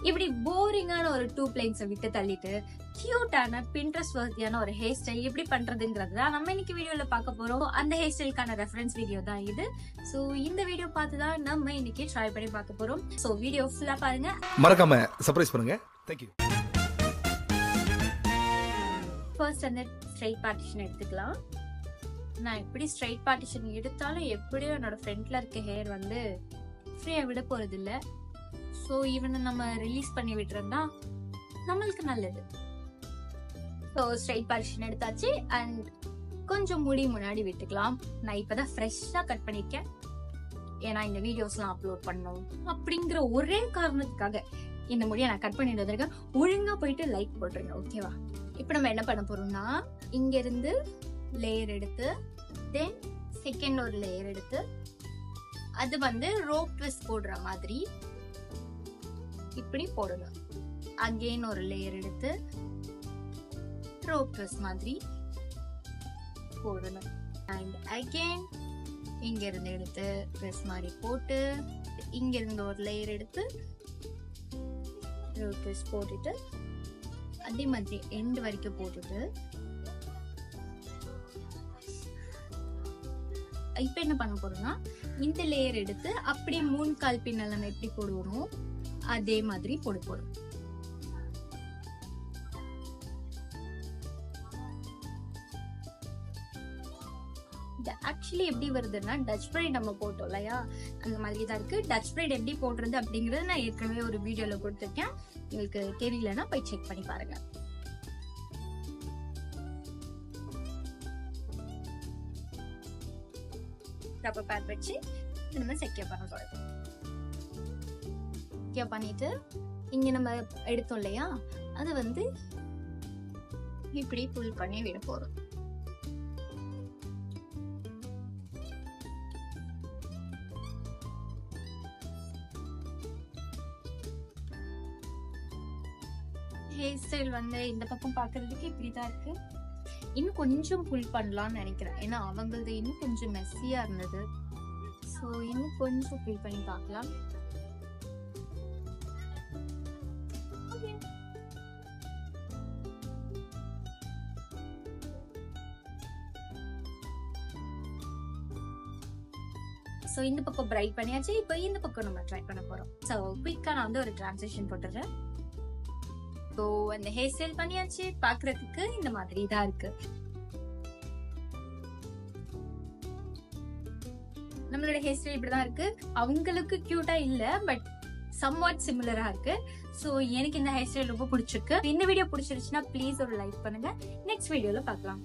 இப்படி போரிங்கான ஒரு 2 plaits விட்டு தள்ளிட்டு கியூட்டான பின்ட்ரெஸ்ட் வர்த்தியான ஒரு ஹேர் ஸ்டைல் எப்படி பண்றதுங்கிறது தான் நம்ம இன்னைக்கு வீடியோல பார்க்க போறோம். அந்த ஹேர் ஸ்டைலுக்கான ரெஃபரன்ஸ் வீடியோ தான் இது. சோ இந்த வீடியோ பார்த்து தான் நம்ம இன்னைக்கு ட்ரை பண்ணி பார்க்க போறோம். சோ வீடியோ ஃபுல்லா பாருங்க, மறக்காம சர்ப்ரைஸ் பண்ணுங்க. Thank you. ஃபர்ஸ்ட் அந்த ஸ்ட்ரைட் பார்ட்டிஷன் எடுத்துக்கலாம். நான் எப்படி ஸ்ட்ரைட் பார்ட்டிஷன் எடுத்தாலும் எப்படியோ என்னோட ஃப்ரண்ட்ல இருக்க ஹேர் வந்து ஃப்ரீயா விட போறது இல்ல. ஸோ இவனை நம்ம ரிலீஸ் பண்ணி விட்டுறோம்னா நம்மளுக்கு நல்லது. ஸோ ஸ்ட்ரைட் பார்ட்டிஷன் எடுத்தாச்சு அண்ட் கொஞ்சம் முடி முன்னாடி விட்டுக்கலாம். நான் இப்பதான் ஃப்ரெஷ்ஷா கட் பண்ணிருக்கேன், ஏன்னா இந்த வீடியோஸ்லாம் அப்லோட் பண்ணணும் அப்படிங்கிற ஒரே காரணத்துக்காக இந்த முடியை நான் கட் பண்ணிட்டு வந்திருக்கேன். ஒழுங்கா போயிட்டு லைக் போட்டுருங்க, ஓகேவா? இப்ப நம்ம என்ன பண்ண போறோம்னா, இங்க இருந்து லேயர் எடுத்து தென் செகண்ட் ஒரு லேயர் எடுத்து அது வந்து ரோப் ட்விஸ்ட் போடுற மாதிரி இப்படி போடணும். அகைன் ஒரு லேயர் எடுத்து ரோப் ட்விஸ்ட் மாதிரி போடணும். அண்ட் அகைன் இங்க இருந்து எடுத்து ட்விஸ்ட் மாதிரி போட்டு இங்க இருந்து ஒரு லேயர் எடுத்து ரோப் ட்விஸ்ட் போட்டுட்டு அதே மாதிரி எண்ட் வரைக்கும் போட்டுட்டு இப்ப என்ன பண்ண போறோம்னா, இந்த லேயர் எடுத்து அப்படியே 3/4 பின்னல் நம்ம எப்படி போடுவோம் அதே மாதிரி போட போறோம். ஆக்சுவலி எப்படி வருதுன்னா, டச் பிரைட் நம்ம போட்டோம் இல்லையா, அந்த மாதிரி தான் இருக்கு. டச் பிரைட் எப்படி போடுறது அப்படிங்கறது நான் ஏற்கனவே ஒரு வீடியோல கொடுத்திருக்கேன். உங்களுக்கு தெரியலன்னா போய் செக் பண்ணி பாருங்க. ரப்பர் பேட் வச்சு நம்ம செக்யூர் பண்ண போறோம். செக்யூர் பண்ணிட்டு இங்க நம்ம எடுத்தோம் இல்லையா, அது வந்து இப்படி புல் பண்ணி விட போறோம். ஹேர் ஸ்டைல் வந்து இந்த பக்கம் பாக்குறதுக்கு இப்படிதான் இருக்கு. இன்னும் கொஞ்சம் புல் பண்ணலாம்னு நினைக்கிறேன், ஏன்னா அவங்களது இன்னும் கொஞ்சம் மெஸ்ஸியா இருந்தது. ஸோ இன்னும் கொஞ்சம் புல் பண்ணி பார்க்கலாம். ஸோ இந்த பக்கம் பிரைட் பண்ணியாச்சு. இப்போ இந்த பக்கம் நம்ம ட்ரை பண்ண போறோம். ஸோ குயிக்கா நான் வந்து ஒரு டிரான்சிஷன் போட்டுறேன். ஸோ அந்த ஹேர் ஸ்டைல் பண்ணியாச்சு. பாக்குறதுக்கு இந்த மாதிரி தான் இருக்கு. நம்மளோட ஹேர் ஸ்டைல் இப்படிதான் இருக்கு. அவங்களுக்கு கியூட்டா இல்ல, பட் சம்வாட் சிமிலரா இருக்கு. சோ எனக்கு இந்த ஹேர் ஸ்டைல் ரொம்ப பிடிச்சிருக்கு. இந்த வீடியோ பிடிச்சிருச்சுன்னா ப்ளீஸ் ஒரு லைக் பண்ணுங்க. நெக்ஸ்ட் வீடியோல பார்க்கலாம்.